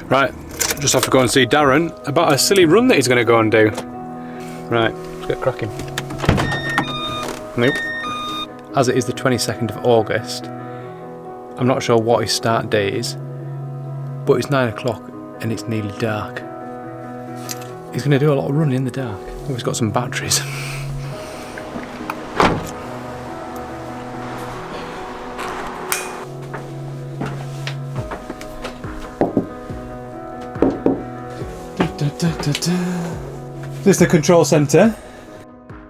Right, just have to go and see Darren about a silly run that he's going to go and do. Right, let's get cracking. Nope. As it is the 22nd of August, I'm not sure what his start date is, but it's 9 o'clock and it's nearly dark. He's going to do a lot of running in the dark. Oh, he's got some batteries. This is the control centre.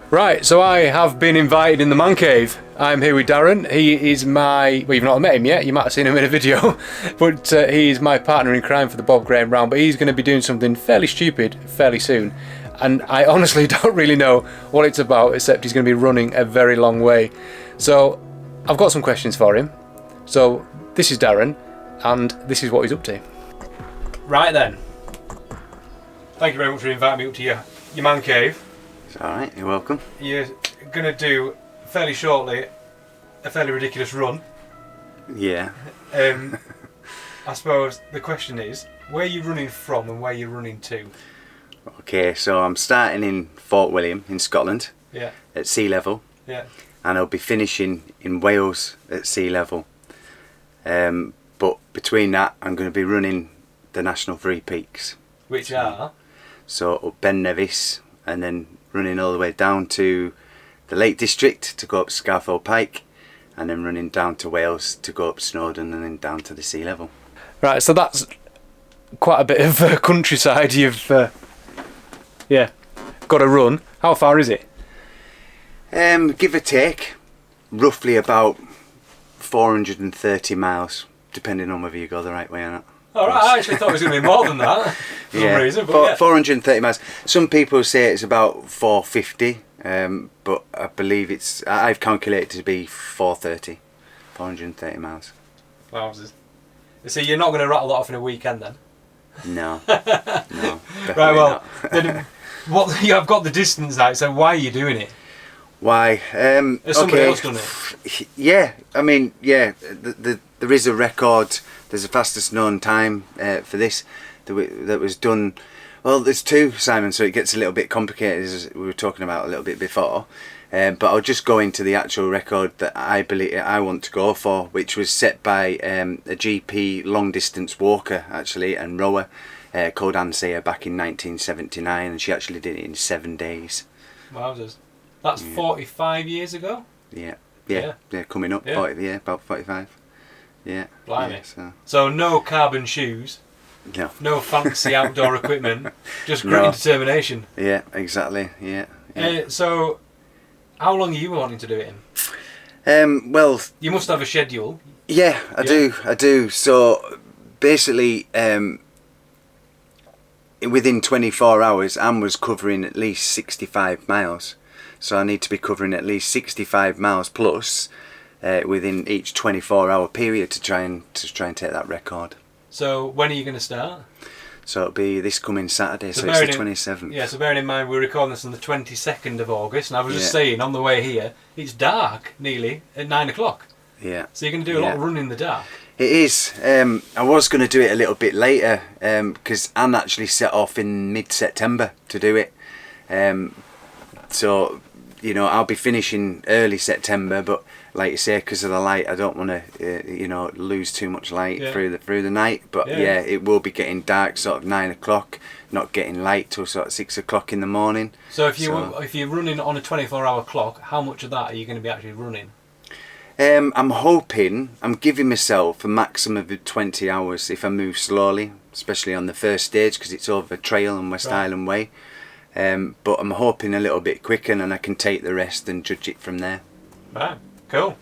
Right, so I have been invited in the man cave. I'm here with Darren. He is my, well, you've not met him yet, you might have seen him in a video, but he's my partner in crime for the Bob Graham round, but he's going to be doing something fairly stupid fairly soon. And I honestly don't really know what it's about, except he's going to be running a very long way. So I've got some questions for him. So this is Darren, and this is what he's up to. Right then. Thank you very much for inviting me up to your man cave. It's alright, you're welcome. You're going to do, fairly shortly, a fairly ridiculous run. Yeah. I suppose the question is, where are you running from and where are you running to? Okay, so I'm starting in Fort William in Scotland, Yeah. at sea level, Yeah. and I'll be finishing in Wales at sea level. But between that, I'm going to be running the National Three Peaks. Which are? So up Ben Nevis, and then running all the way down to the Lake District to go up Scafell Pike, and then running down to Wales to go up Snowdon and then down to the sea level. Right, so that's quite a bit of countryside you've got to run. How far is it? Give or take, roughly about 430 miles, depending on whether you go the right way or not. Alright, I actually thought it was going to be more than that for some reason. But 430 miles. Some people say it's about 450, but I believe I've calculated to be 430 miles. Wow. So you're not going to rattle that off in a weekend then? No, no. Right, well, then, I've got the distance now, so why are you doing it? Why? Has somebody else done it? Yeah, I mean, yeah, there is a record. There's a fastest known time for this that was done. Well, there's two, Simon, so it gets a little bit complicated, as we were talking about a little bit before. But I'll just go into the actual record that I believe I want to go for, which was set by a GP long distance walker actually and rower called Anne Sayer back in 1979, and she actually did it in 7 days. Wowzers. That's 45 years ago? Yeah, coming up, Yeah. About 45. Yeah. Blimey. Yeah, So no carbon shoes, no fancy outdoor equipment, just grit and determination. Yeah, exactly. Yeah. So, how long are you wanting to do it in? Well, you must have a schedule. Yeah, I do. So basically, within 24 hours, Anne was covering at least 65 miles. So I need to be covering at least 65 miles plus within each 24-hour period to try and take that record. So when are you going to start? So it'll be this coming Saturday, so it's the 27th. Yeah, so bearing in mind we're recording this on the 22nd of August, and I was just saying on the way here, it's dark nearly at 9 o'clock. Yeah. So you're going to do a lot of running in the dark. It is. I was going to do it a little bit later because Anne actually set off in mid-September to do it. So, you know, I'll be finishing early September, but like you say, because of the light, I don't want to, lose too much light through the night. But yeah, it will be getting dark, sort of 9 o'clock, not getting light till sort of 6 o'clock in the morning. So if you're running on a 24-hour clock, how much of that are you going to be actually running? I'm giving myself a maximum of 20 hours if I move slowly, especially on the first stage because it's over trail and West Island Way. But I'm hoping a little bit quicker and I can take the rest and judge it from there. Right, cool.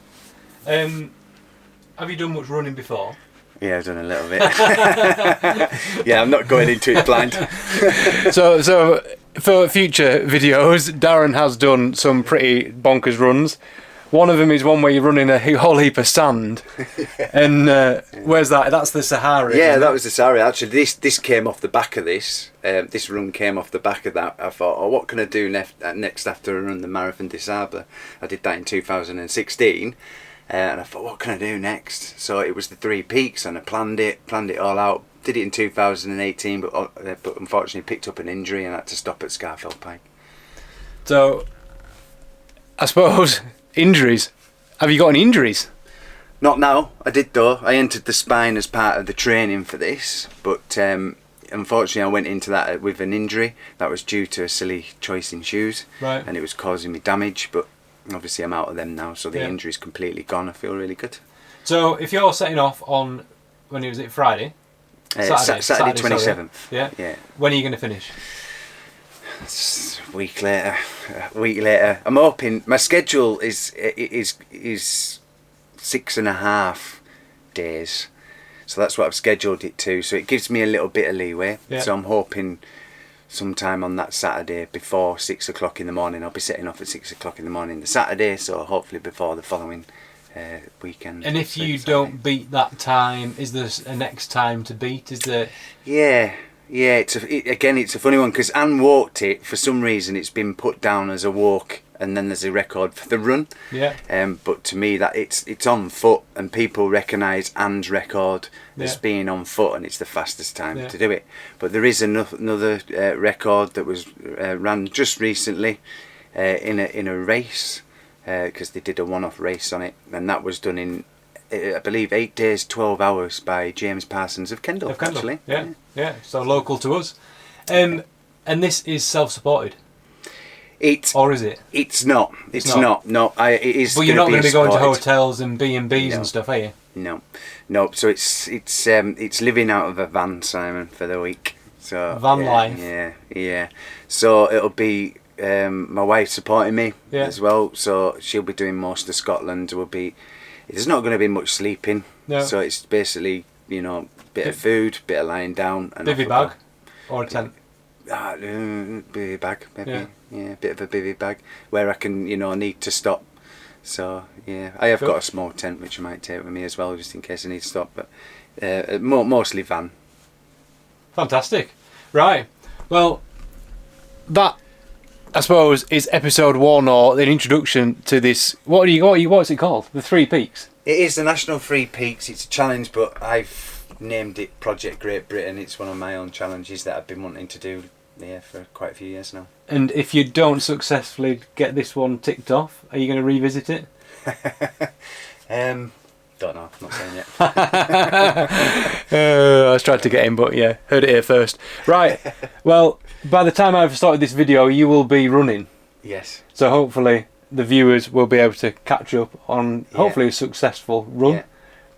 Have you done much running before? Yeah, I've done a little bit. Yeah, I'm not going into it blind. So for future videos, Darren has done some pretty bonkers runs. One of them is one where you're running a whole heap of sand. And where's that? That's the Sahara. Yeah, that was the Sahara. Actually, this came off the back of this. This run came off the back of that. I thought, what can I do next after I run the Marathon des Sables? I did that in 2016. And I thought, what can I do next? So it was the Three Peaks, and I planned it all out did it in 2018, but unfortunately picked up an injury and had to stop at Scafell Pike. So, I suppose, injuries. Have you got any injuries? Not now. I did though. I entered the spine as part of the training for this, but unfortunately I went into that with an injury. That was due to a silly choice in shoes, right? And it was causing me damage, but obviously I'm out of them now, so the injury's completely gone. I feel really good. So if you're setting off on, when was it, Friday? Saturday 27th. Yeah? Yeah. When are you going to finish? It's a week later. I'm hoping my schedule is 6.5 days, so that's what I've scheduled it to, so it gives me a little bit of leeway. So I'm hoping sometime on that Saturday before 6 o'clock in the morning. I'll be setting off at 6 o'clock in the morning the Saturday, so hopefully before the following weekend. And if you don't beat that time, is there a next time to beat? Is there? Yeah, it's a funny one, because Anne walked it. For some reason it's been put down as a walk, and then there's a record for the run. But to me, that it's on foot, and people recognise Anne's record as being on foot, and it's the fastest time to do it. But there is another record that was ran just recently in a race, because they did a one-off race on it, and that was done in, I believe, 8 days 12 hours by James Parsons of Kendal. Actually. Yeah, so local to us. And this is self-supported. Or is it? It's not. It's not. No, it is. But you're not going to be going to hotels and B&Bs and stuff, are you? No. So it's living out of a van, Simon, for the week. So van life. Yeah. So it'll be my wife supporting me as well. So she'll be doing most of Scotland. There's not going to be much sleeping. No. So it's basically, bit of food, bit of lying down, and bivvy bag or a tent. Bivvy bag, maybe. Yeah, a bit of a bivvy bag where I can, need to stop. So I have got a small tent which I might take with me as well, just in case I need to stop. But mostly van. Fantastic. Right. Well, that, I suppose, is episode 1, or an introduction to this. What's it called? The 3 Peaks. It is the National 3 Peaks. It's a challenge, but I've named it Project Great Britain. It's one of my own challenges that I've been wanting to do for quite a few years now. And if you don't successfully get this one ticked off, are you going to revisit it? Don't know. Not saying yet. I was trying to get him, but heard it here first. Right. Well, by the time I've started this video, you will be running. Yes. So hopefully the viewers will be able to catch up on hopefully a successful run.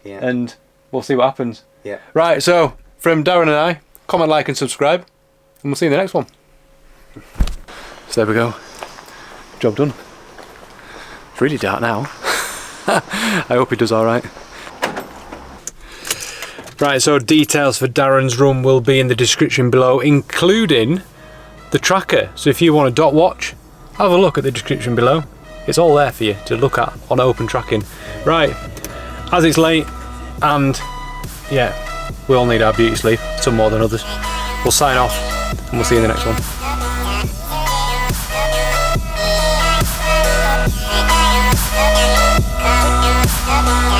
Yeah. And we'll see what happens. Yeah. Right. So from Darren and I, comment, like, and subscribe, and we'll see you in the next one. So there we go. Job done. It's really dark now. I hope he does alright. Right, so details for Darren's run will be in the description below, including the tracker. So if you want a dot watch, have a look at the description below. It's all there for you to look at on open tracking. Right, as it's late, and we all need our beauty sleep, some more than others. We'll sign off, and we'll see you in the next one. Come on.